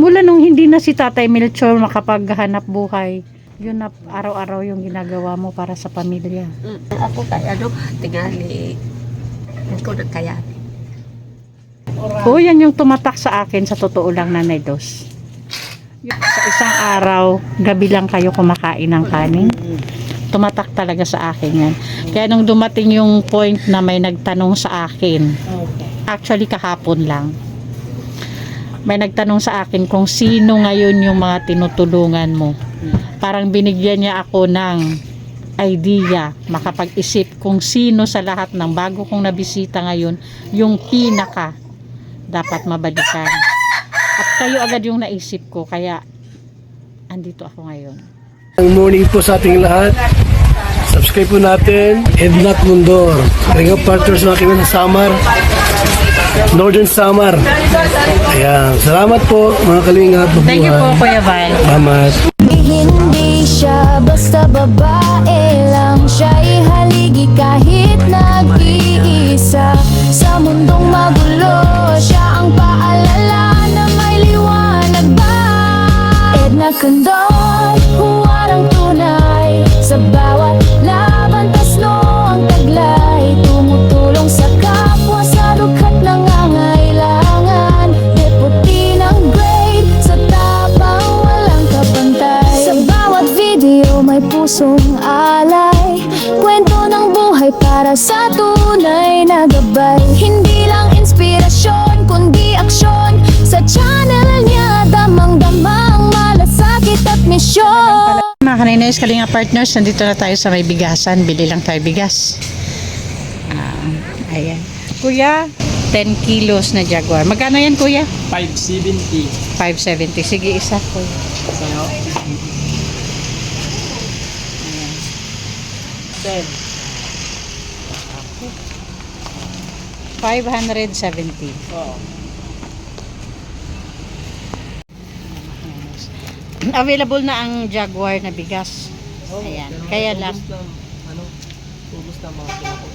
Mula nung hindi na si Tatay Melchor makapaghanap buhay, yun na araw-araw yung ginagawa mo para sa pamilya. Ako kaya tingali ko na kaya. Oo, yan yung tumatak sa akin sa totoo lang, Nanay Dos. Sa isang araw, gabi lang kayo kumakain ng kanin. Tumatak talaga sa akin yan. Kaya nung dumating yung point na may nagtanong sa akin, actually kahapon lang, may nagtanong sa akin kung sino ngayon yung mga tinutulungan mo. Parang binigyan niya ako ng idea, makapag-isip kung sino sa lahat ng bago kong nabisita ngayon yung pinaka dapat mabalikan. At kayo agad yung naisip ko, kaya andito ako ngayon. Good morning po sa ating lahat. Subscribe po natin, Ednat Mundor. Ring of Partners mga kaibigan sa Samar, Northern Samar. Ayan, salamat po mga kalingap. Thank you po, Kuya Val. Salamat. Hindi siya basta babae lang, siya'y haligi kahit nag-iisa. Sa mundong magulo, siya ang paalala na may liwanag ba. Edna Condon, huwarang tunay, sa bawat laban tasno ang taglay. Tumutulong sa kapwa sa lukhat nangangailangan. Deputy ng grade, sa tapang walang kapantay. Sa bawat video may pusong alay, kwento ng buhay para sa tunay na gabay. Hindi lang inspirasyon, kundi aksyon. Sa channel niya, damang-damang malasakit at misyon. Mga Kaniners, Kalinga Partners, nandito na tayo sa may bigasan. Bili lang tayo bigas. Ayan. Kuya, 10 kilos na Jaguar. Magkano yan, Kuya? 570. 570. Sige, isa, Kuya. Sa'yo. 10. 570. Oo. Available na ang Jaguar na bigas. Ayan. Kaya lang. Ubus na mga kinako.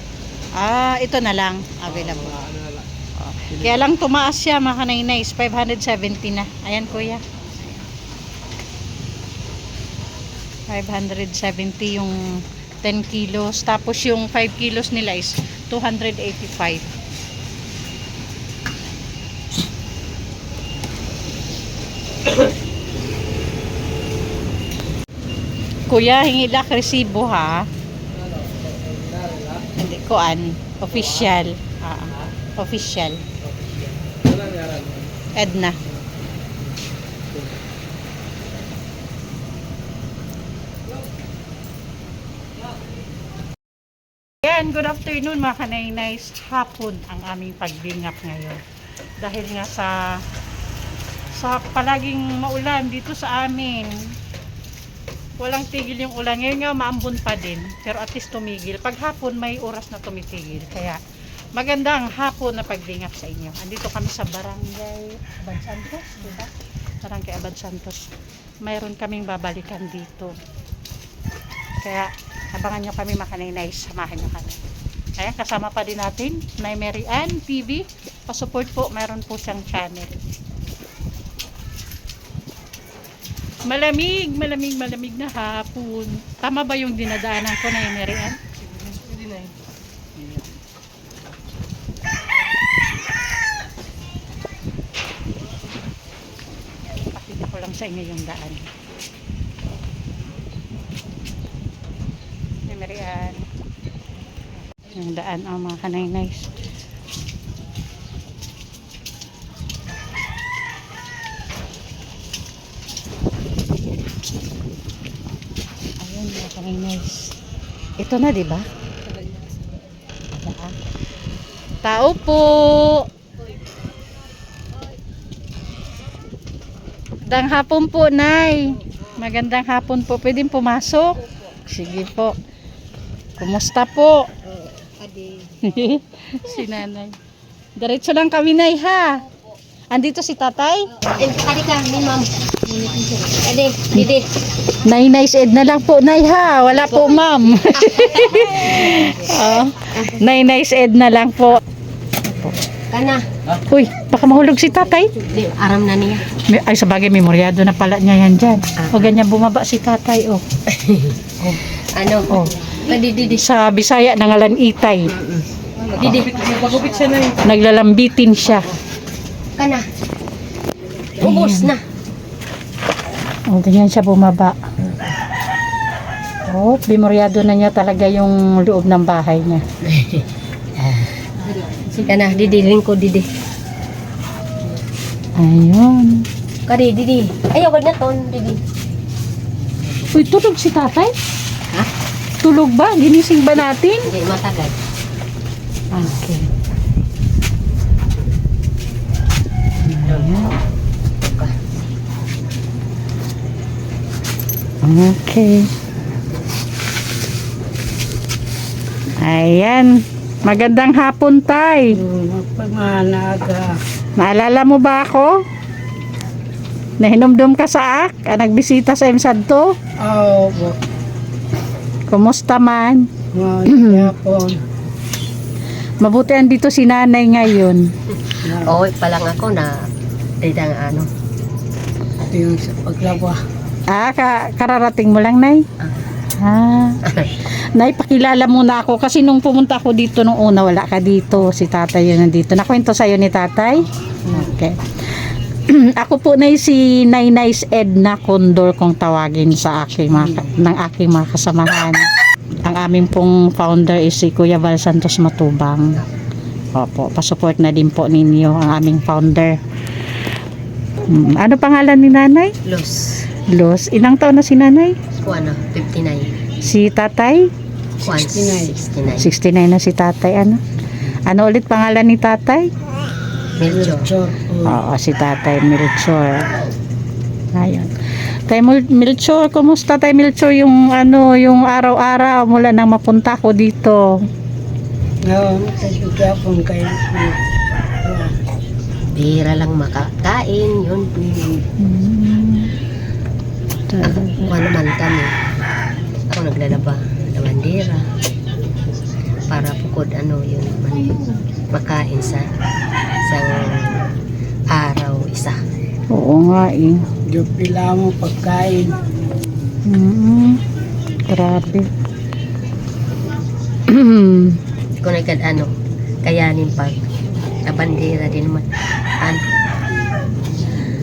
Ito na lang. Available. Ano na lang. Kaya lang tumaas siya, mga Kaniners. 570 na. Ayan, Kuya. 570 yung 10 kilos. Tapos yung 5 kilos nila is 285. Kuya, hingi lang resibo ha. Hindi ko official. Official. Edna. Yan, good afternoon mga Kanainays. Hapon ang aming pagbingap ngayon. Dahil nga sa palaging maulan dito sa amin. Walang tigil yung ulan. Ngayon nga maambon pa din. Pero at least tumigil. Pag hapon may oras na tumitigil. Kaya magandang hapon na pagbingap sa inyo. Andito kami sa Barangay Abad Santos. Diba? Barangay Abad Santos. Mayroon kaming babalikan dito. Kaya abangan nyo kami mga Kaniners. Samahan nyo kami. Kaya kasama pa din natin Nay Mary Ann TV. Pa-support po. Mayroon po siyang channel. Malamig na hapon. Tama ba yung dinadaanan ko na yung Mary Ann? Hindi na eh. Pakita ko lang sa inyo yung daan. Yung Mary Ann. Yung daan, mga Kanainays. Nice. Ito na, di ba? Tao po. Magandang hapon po, Nay. Magandang hapon po. Pwedeng pumasok? Sige po. Kumusta po? Si Nanay. Diretso lang kami, Nay, ha? Andito si Tatay? Halika, ni ma'am. Didi. Nay, nice ed na lang po, Nay, ha? Wala po, ma'am. Nay, nice ed na lang po. Kana. Uy, baka mahulog si tatay. Di, aram na niya. Ay, sa bagay, memoryado na pala niya yan dyan. O ganyan bumaba si tatay, oh. Ano? Oh. Didi. Sa Bisaya, nangalan Itay. Didi. Magupit siya na Naglalambitin siya. Kana. Ubus na. O, ganyan siya bumaba. Oh, memoryado na niya talaga yung loob ng bahay niya. Kana, didi. Lingko, didi. Ayun. Kari, didi. Ayaw, wag na ton, didi. Uy, tulog si tatay? Ha? Tulog ba? Ginising ba natin? Hindi, matagal. Okay. Ayan. Okay. Ayan. Magandang hapon, tay. Pagmanaga. Naalala mo ba ako? Nahinumdum ka sa nagbisita sa Emsad to? Oo, Kumusta man? Yapon. Mabuti andito si nanay ngayon. Oo, palang ako na didang ano. Ito yung sa paglaba. Kararating mo lang, nay? Nay, pakilala muna ako kasi nung pumunta ako dito nung una, wala ka dito. Si tatay yun nandito. Nakwento sa'yo ni tatay? Okay. Ako po na si Nainay's Edna Condor kung tawagin sa aking ng aking mga kasamahan. Ang aming pong founder is si Kuya Val Santos Matubang. Opo, pasupport na din po ninyo ang aming founder. Ano pangalan ni nanay? Los. Ilang taon na si nanay? Ano, 59. Si tatay? 69. 69 na si tatay. Ano ulit pangalan ni tatay? Melchor. Oo, si tatay Melchor. Ayun. Tay Melchor, kumusta tay Melchor yung yung araw-araw mula nang mapunta ko dito? Nagkakapon kayo. Bira lang makakain, yun. Ako naman kami. Ako naglalaba. Bandera. Para pukod yun. Makain sa isang araw isa. Oo nga eh. Pila mo pagkain. Grabe. Kung kayanin pag bandera din naman.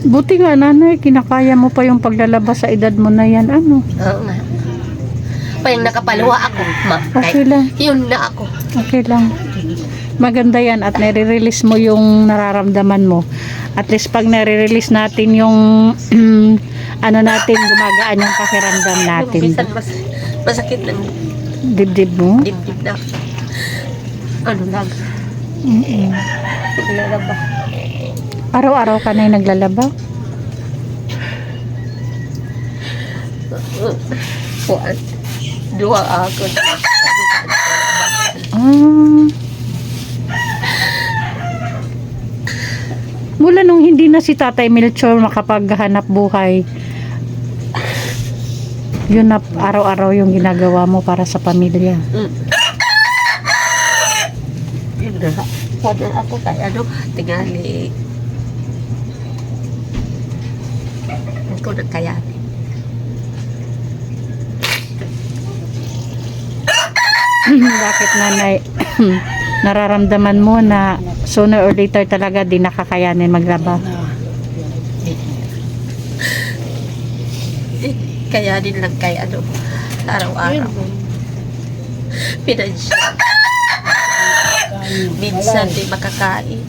Buti nga nanay, kinakaya mo pa yung paglalabas sa edad mo na yan. Oo nga. Pa yung nakapaluwa ako, Okay lang. Yun na ako. Okay lang. Maganda yan at nare-release mo yung nararamdaman mo. At least pag nare-release natin yung natin, gumagaan yung pakiramdam natin. Minsan masakit ng Dibdib mo? dibdib na. Lang. Naglalaba. Araw-araw ka na yung naglalaba? Kuan. Dua ako. Mula nung hindi na si Tatay Melchor makapaghanap buhay, yun na araw-araw yung ginagawa mo para sa pamilya. Yun na. Kuan ako kay tingali. Ako na kaya. Bakit nanay? Nararamdaman mo na sooner or later talaga di nakakayanin maglaba? Kaya din lang kay araw-araw. Pinansya. Minsan di makakain.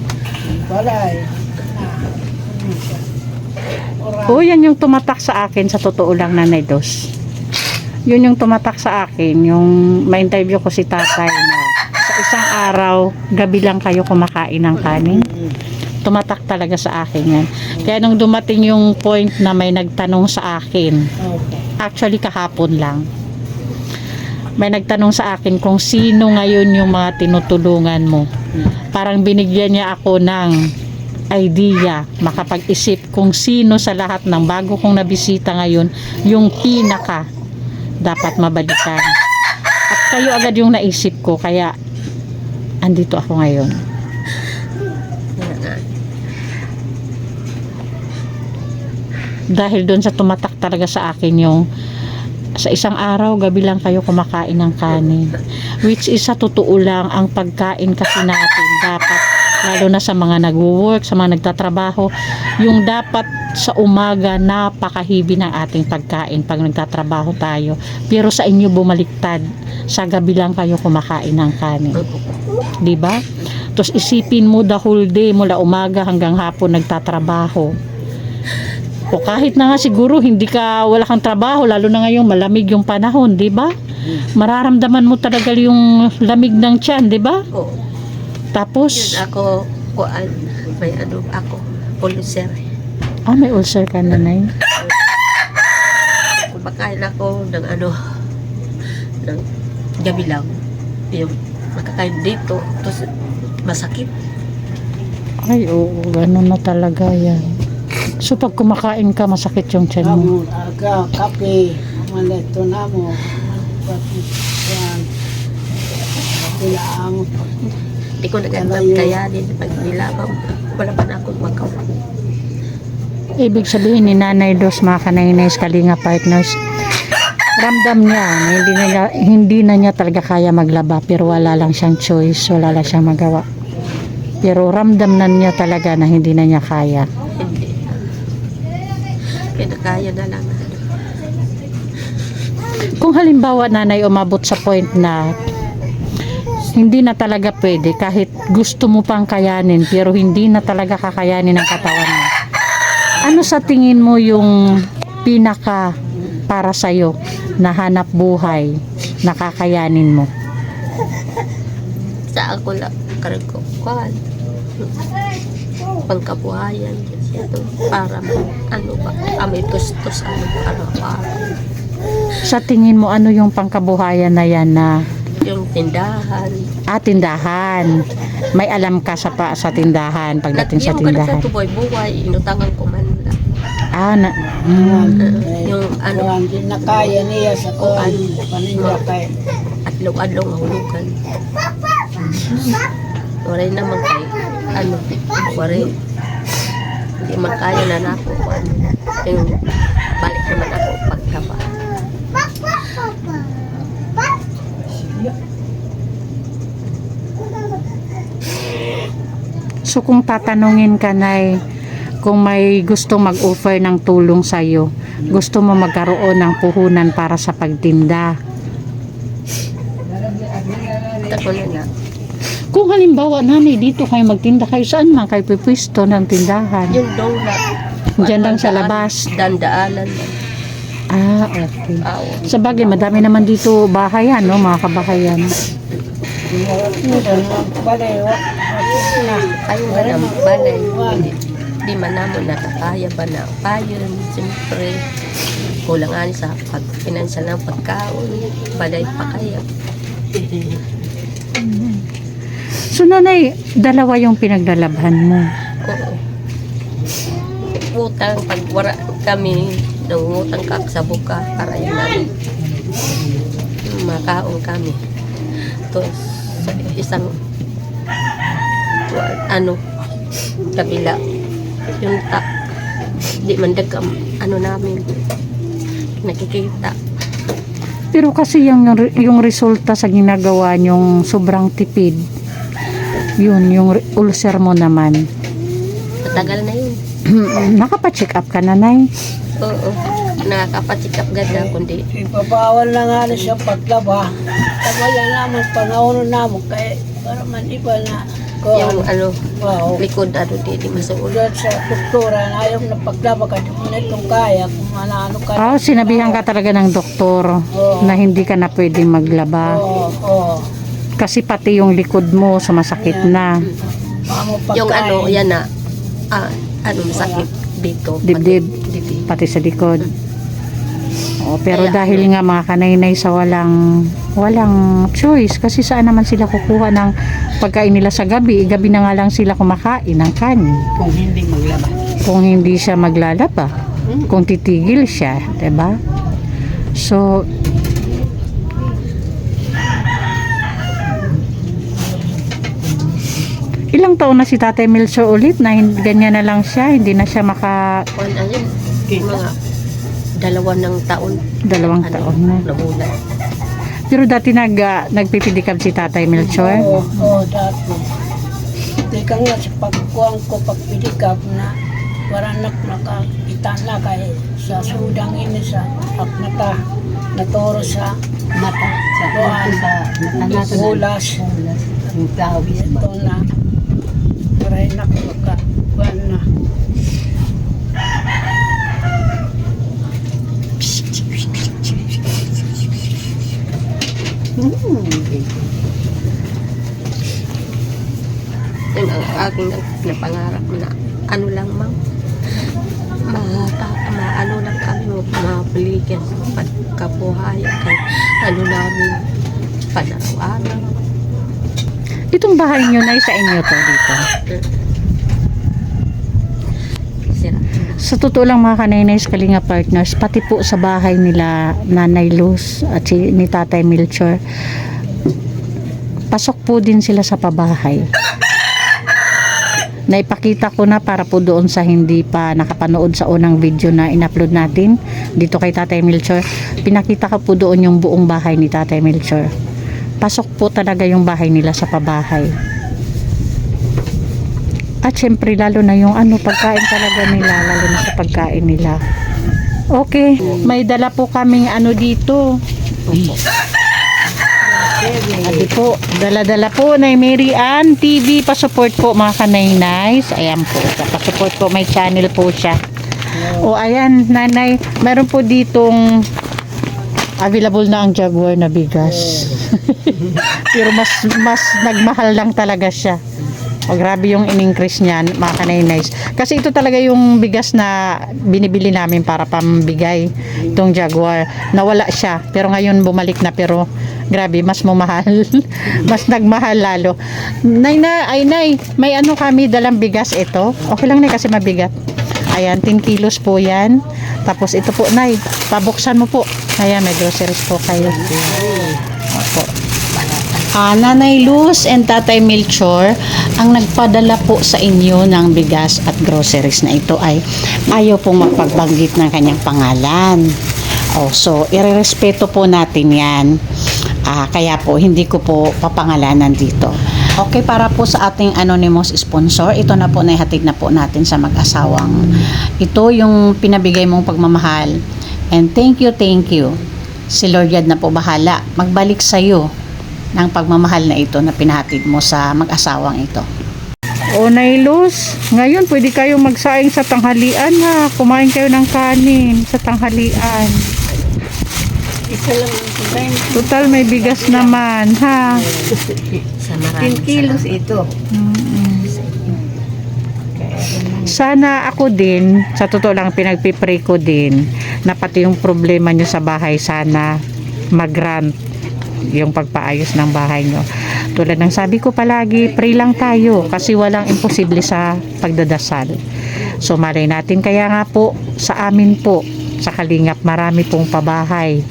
Oo, yan yung tumatak sa akin sa totoo lang, Nanay Dos. Yun yung tumatak sa akin, yung ma-interview ko si tatay na sa isang araw, gabi lang kayo kumakain ng kanin. Tumatak talaga sa akin yan. Kaya nung dumating yung point na may nagtanong sa akin, actually kahapon lang, may nagtanong sa akin kung sino ngayon yung mga tinutulungan mo. Parang binigyan niya ako ng idea, makapag-isip kung sino sa lahat ng bago kong nabisita ngayon yung pinaka dapat mabalikan. At kayo agad yung naisip ko, kaya andito ako ngayon. Dahil doon sa tumatak talaga sa akin yung sa isang araw, gabi lang kayo kumakain ng kanin. Which is sa totoo lang, ang pagkain kasi natin dapat, lalo na sa mga nagwo-work, sa mga nagtatrabaho, yung dapat sa umaga napakahibi ng ating pagkain pag nagtatrabaho tayo. Pero sa inyo bumaliktad, sa gabi lang kayo kumakain ng kanin. 'Di ba? Tapos isipin mo the whole day mula umaga hanggang hapon nagtatrabaho. O kahit na nga siguro wala kang trabaho, lalo na ngayon malamig yung panahon, 'di ba? Mararamdaman mo talaga yung lamig ng tiyan, 'di ba? Oo. Tapos Yun ako, may ano ako, ulcer. may ulcer ka, nanay. Kumakain ako ng ng gabi lang. Yung makakain dito, tapos masakit. Ay, oo, ganun na talaga yan. So pag kumakain ka, masakit yung tiyan mo. Kamu aga kape maleto namo yan bilang Hindi ko nagkayanin pag nilamang. Wala pa na akong magawa. Ibig sabihin ni Nanay Dos, mga Kanaynays, Kalinga Partners, ramdam niya na hindi na niya talaga kaya maglaba, pero wala lang siyang choice, wala lang siyang magawa. Pero ramdam na niya talaga na hindi na niya kaya. Hindi. Kinakaya na lang. Kung halimbawa, Nanay, umabot sa point na hindi na talaga pwede, kahit gusto mo pang kayanin, pero hindi na talaga kakayanin ng katawan mo. Ano sa tingin mo yung pinaka para sa'yo na hanap buhay na kakayanin mo? Sa ako lang, karang kukuhan. Pangkabuhayan. Para may tustos, para. Sa tingin mo, ano yung pangkabuhayan na yan na Yung tindahan. tindahan? May alam ka sa tindahan, pagdating sa Yung tindahan? sa tuboy-buhay, inutangan ko man lang. Yung hindi na kaya niya sa kuan paninda kay adlaw-adlaw nga hulugan. Waray naman kay waray. Hindi man kaya na nako. Yung balik naman ako pagkaba. So kung tatanungin ka, Nay, kung may gustong mag-offer ng tulong sa'yo, gusto mo magkaroon ng puhunan para sa pagtinda? Tako na nga. Kung halimbawa, Nanay, dito kayo magtinda, kayo saan man kayo pipwisto ng tindahan? Yung donut. Diyan lang sa labas? Dandaanan lang. Okay. Aw. Sa bagay, madami naman dito bahayan, no, mga kabahayan. balewa na Ayun ba ng balay? Di man naman nakakaya ba na payon? Siyempre, kulangan sa pag-financial ng pagkaon. Balay pa kaya. So, Nanay, dalawa yung pinaglalabhan mo. Oo. Utang, pag wala kami, nangungutang ka sa buka para yun namin. Makaon kami. Tapos, isang kabila. Yung di man dagam, namin, nakikita. Pero kasi yung resulta sa ginagawa yung sobrang tipid. Yun, yung ulcer mo naman. Matagal na yun. Nakapa-check up ka, Nanay? Oo. Nakakapatsikap ganda, kundi ipabawal na nga na siya paglaba tabayan naman panahon naman kay para man iba na yung wow likod di masuot. ulat sa doktora na ayaw na paglaba ka di mo na itong kaya kung ano ka Sinabihan ka talaga ng doktor Oo. na hindi ka na pwedeng maglaba. oo Kasi pati yung likod mo sumasakit na. Yung yan na masakit dito. Dibdib. Dibdib. Pati sa likod. Pero Kaya, dahil nga mga kanaynay sa walang choice, kasi saan naman sila kukuha ng pagkain nila sa gabi? Gabi na nga lang sila kumakain ng kanin. kung hindi maglaba Kung hindi siya maglalaba, kung titigil siya, 'di ba? So ilang taon na si Tatay Milso ulit na ganyan na lang siya, hindi na siya mga 2 taon. 2 taon na. Namulat. Pero dati nagpipidikab si Tatay Melchor. Oo, dati. Di ka nga sa pagkuhan ko, pagpidikap na waranak nakakita na kay sa sudang ini sa aknata naturo sa mata sa kuhan sa hulas yung tawis ito na maray na kuhan na Yun ang aking napangarap na ano lang mang maano lang kami mabalikan pagkabuhayan kay ano namin panaraw-araw. Itong bahay nyo na sa inyo to dito. Sira. Sa totoo lang mga Kanaynays Kalinga Partners, pati po sa bahay nila Nanay Luz at ni Tatay Melchor, pasok po din sila sa pabahay. Naipakita ko na para po doon sa hindi pa nakapanood sa unang video na in-upload natin dito kay Tatay Melchor. Pinakita ko po doon yung buong bahay ni Tatay Melchor. Pasok po talaga yung bahay nila sa pabahay. At syempre lalo na yung pagkain talaga nila, lalo na sa pagkain nila. Okay, may dala po kaming dito. Adi po, dala-dala po na Mary Ann TV, pa-support po mga Kanaynays. Ayan po, pa-support po, may channel po siya. O ayan, nanay, meron po ditong available na ang Jaguar na bigas. Pero mas nagmahal lang talaga siya. O grabe yung in-increase niyan mga Kanaynays. Kasi ito talaga yung bigas na binibili namin para pambigay, itong Jaguar. Nawala siya, pero ngayon bumalik na, pero grabe, mas mamahal. Mas nagmahal lalo. Nay, may kami dalang bigas ito. Okay lang na kasi mabigat. Ayan, 10 kilos po yan. Tapos ito po, Nay, pabuksan mo po. Ayan, may groceries po kayo. Opo. Nanay Luz and Tatay Melchor ang nagpadala po sa inyo ng bigas at groceries na ito ay ayaw pong magpagbanggit ng kanyang pangalan. So, irerespeto po natin yan. Kaya po, hindi ko po papangalanan dito. Okay, para po sa ating anonymous sponsor, ito na po, naihatid na po natin sa mag-asawang. Ito yung pinabigay mong pagmamahal. And thank you. Si Lord God na po bahala. Magbalik sa'yo ng pagmamahal na ito na pinahatid mo sa mag-asawang ito. O Nay Luz, ngayon pwede kayong magsaing sa tanghalian ha. Kumain kayo ng kanin sa tanghalian. isa lang ang kumain Total may bigas naman ha. Sa maraming 10 kilos ito Sana ako din, sa totoo lang pinagpipray ko din na pati yung problema nyo sa bahay sana mag-grant yung pagpaayos ng bahay nyo. Tulad ng sabi ko palagi, pray lang tayo kasi walang imposible sa pagdadasal. So malay natin, kaya nga po sa amin po sa Kalingap marami pong pabahay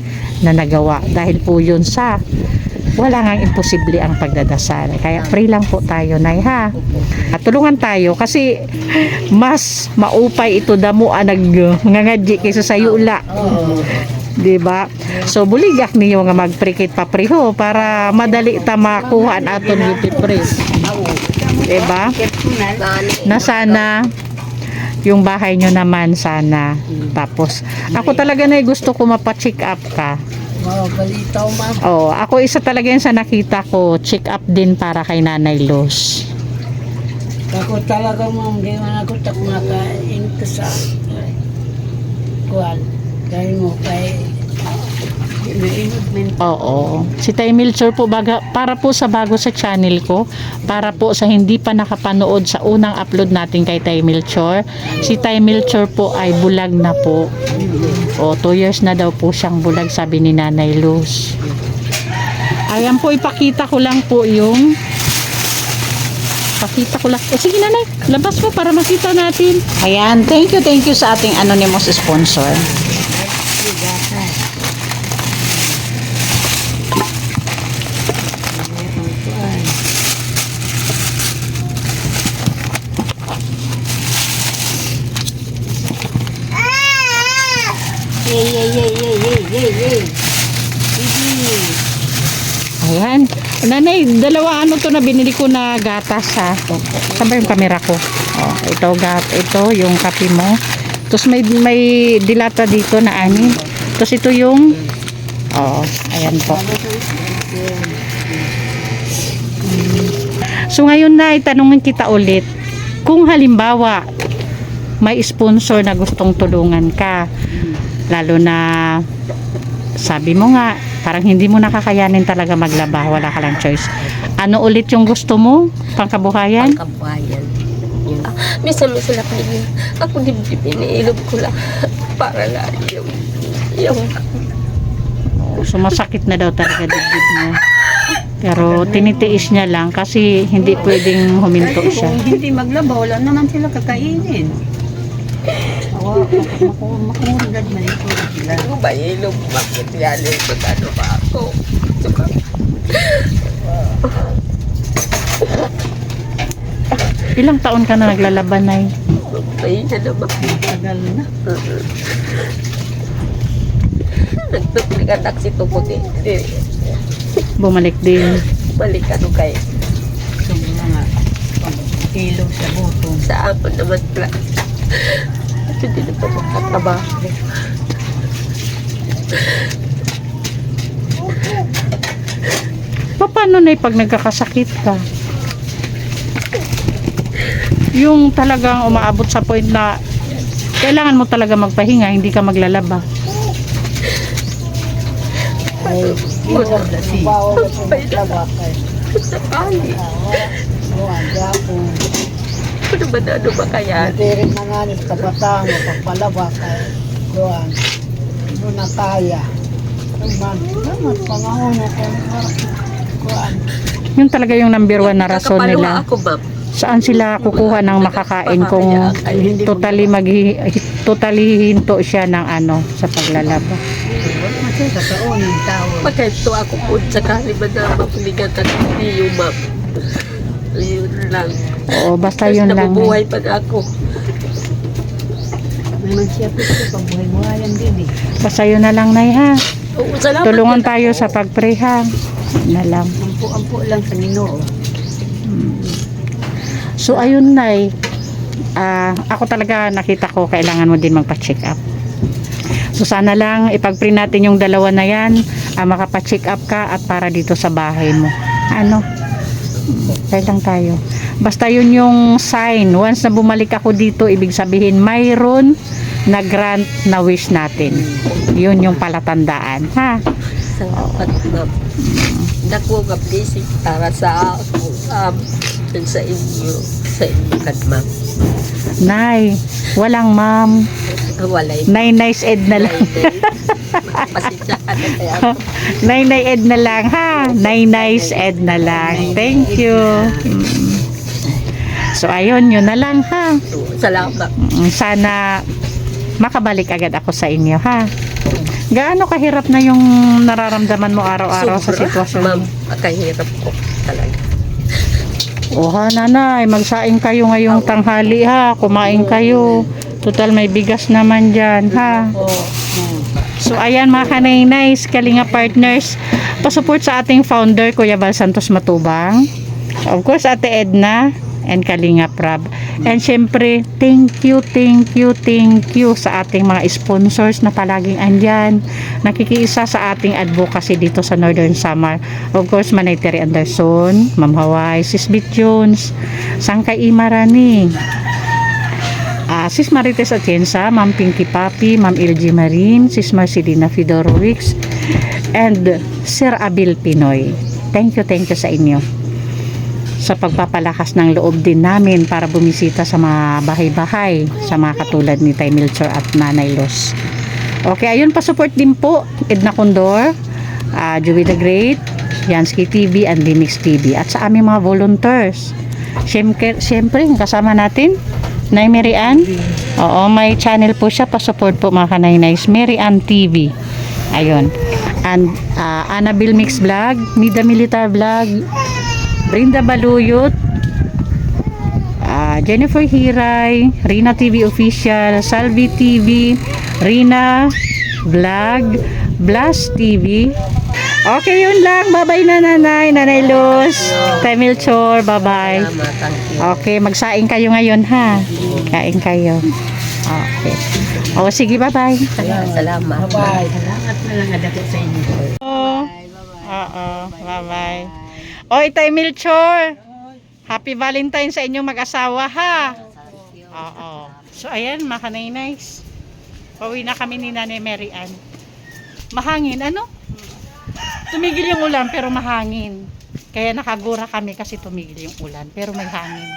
na nagawa dahil po yun sa wala ngang imposible ang pagdadasal. Kaya pray lang po tayo, Nay, ha? At tulungan tayo kasi mas maupay ito damo ngangadji kaysa sa yula. Diba? So buligak niyo nga magprikit papriho para madali ta makuha aton beauty pre. Diba? Na sana yung bahay nyo naman sana. Tapos ako talaga na gusto ko mapa-check up ka. balitaw ma'am Ako isa talaga yan sa nakita ko, check up din para kay Nanay Luz. ako talaga ma'am di man ako tak nakain ko sa kuwan dahil mo kay Oo. Si Tay Melchor po para po sa bago sa channel ko, para po sa hindi pa nakapanood sa unang upload natin kay Tay Melchor, si Tay Melchor po ay bulag na po. 2 years na daw po siyang bulag, sabi ni Nanay Luz. Ayan po, ipakita ko lang po yung sige nanay, labas mo para makita natin. Ayan, thank you sa ating anonymous sponsor. Ayan. Nanay, dalawa ano to na binili ko na gatas ha. Saan ba yung camera ko? Oh, ito yung kape mo. Tapos may dilata dito na ani. Tapos ito yung ayan po. So ngayon na itanungin kita ulit. Kung halimbawa may sponsor na gustong tulungan ka, lalo na sabi mo nga parang hindi mo nakakayanin talaga maglaba, wala ka lang choice. Ano ulit yung gusto mo? Pangkabuhayan? Pangkabuhayan. Yun. Minsan-minsan lang yun. Ako dibdib, iniilog ko lang. Para lang yung Sumasakit na daw talaga dibdib mo. Pero tinitiis niya lang kasi hindi pwedeng huminto siya. Kung hindi maglaba, wala naman sila kakainin. Makumulad na ito sila. Ako ba ilog? Bakit yan yung ano ba ako? Ilang taon ka na naglalaban, Nay? Ayun na naman. Tagal na. Nagtuplikan si Tukot eh. Bumalik din. Balik ano kayo. Sa mga ilog sa butong. Sa amin naman pala. Hindi na pa magkatrabaho. Paano na pag nagkakasakit ka? Yung talagang umaabot sa point na kailangan mo talaga magpahinga, hindi ka maglalaba. Ilog na siya. Sa kali. Ano ba na ano ba kaya? Natirin na nga nito sa batang, pagpalaba kay Juan. Doon na kaya. Naman, pangahon ako. Juan. Yun talaga yung number one na rason nila. Ako ma'am. Saan sila kukuha ng makakain kung totally hinto siya ng ano sa paglalaba. Masaya sa taon yung tao. Pagkaito ako po sa kaliban na mapinigatan hindi yung ma'am. Yun lang. Oo, basta yun lang. Nabubuhay pa na ako. May mansiyapit ko, pagbuhay-buhayan din eh. Basta yun na lang, Nay, ha. Oo, salamat. Tulungan tayo sa pag-pray, ha. Na lang. Ampo-ampo lang sa Ginoo. So, ayun, Nay. Ako talaga nakita ko, kailangan mo din magpa-check up. So, sana lang ipag-pray natin yung dalawa na yan. Makapa-check up ka at para dito sa bahay mo. Ano? Kaya lang tayo. Basta yun yung sign. Once na bumalik ako dito, ibig sabihin mayroon na grant na wish natin. Yun yung palatandaan. Ha? Salamat ma'am. Dako nga blessing para sa ako. Sa inyo. Sa inyo kad ma'am. Nay, walang ma'am. Walay. Nay, nice ed na lang. Pasensya ka na kaya. Nay, ed na lang, ha? Nice ed na lang. Thank you. So, ayun, yun na lang, ha? Salamat. Sana makabalik agad ako sa inyo, ha? Gaano kahirap na yung nararamdaman mo araw-araw sa sitwasyon? Ma'am, kahirap ko talaga. Ha, nanay, magsaing kayo ngayong tanghali, ha? Kumain kayo. Total, may bigas naman dyan, ha? So, ayan mga kanay-nice, Kalinga Partners. Pasupport sa ating founder, Kuya Val Santos Matubang. Of course, Ate Edna and Kalinga Prab. And syempre, thank you sa ating mga sponsors na palaging andyan. Nakikiisa sa ating advocacy dito sa Northern Samar. Of course, Manay Terry Anderson, Ma'am Hawaii, Sis Bit Jones, Sangkay Imarani, Sis Marites Atienza, Ma'am Pinky Papi, Ma'am LG Marin, Sis Marcelina Fidorowicz, and Sir Abil Pinoy. Thank you sa inyo sa pagpapalakas ng loob din namin para bumisita sa mga bahay-bahay sa mga katulad ni Tay Milchor at Nanay Los. Okay, ayun, pa-support din po Edna Condor, Joey the Great, Yansky TV, and Limix TV, at sa aming mga volunteers. Siyempre, kasama natin Nay Mary Ann. Oo, may channel po siya, pa-support po mga kanay-nice, Mary Ann TV. Ayun. And Annabelle Mix Vlog, Mida Militar Vlog, Brinda Baluyot, Jennifer Hiray, Rina TV Official, Salvi TV, Rina Vlog Blast TV. Okay, yun lang. Bye-bye na nanay. Nanay Luz. Tay Melchor. Bye-bye. Salamat, thank you. Okay, magsaing kayo ngayon ha. Kain kayo. Okay. O, sige, bye-bye. Salamat. Bye. Oo, bye-bye. O, Tay Melchor. Happy Valentine sa inyong mag-asawa ha. Oo. So, ayan, mga kanay-nice. Pauwi na kami ni Nanay Mary Ann. Mahangin, ano? Tumigil yung ulan pero mahangin. Kaya nakagura kami kasi tumigil yung ulan pero may hangin.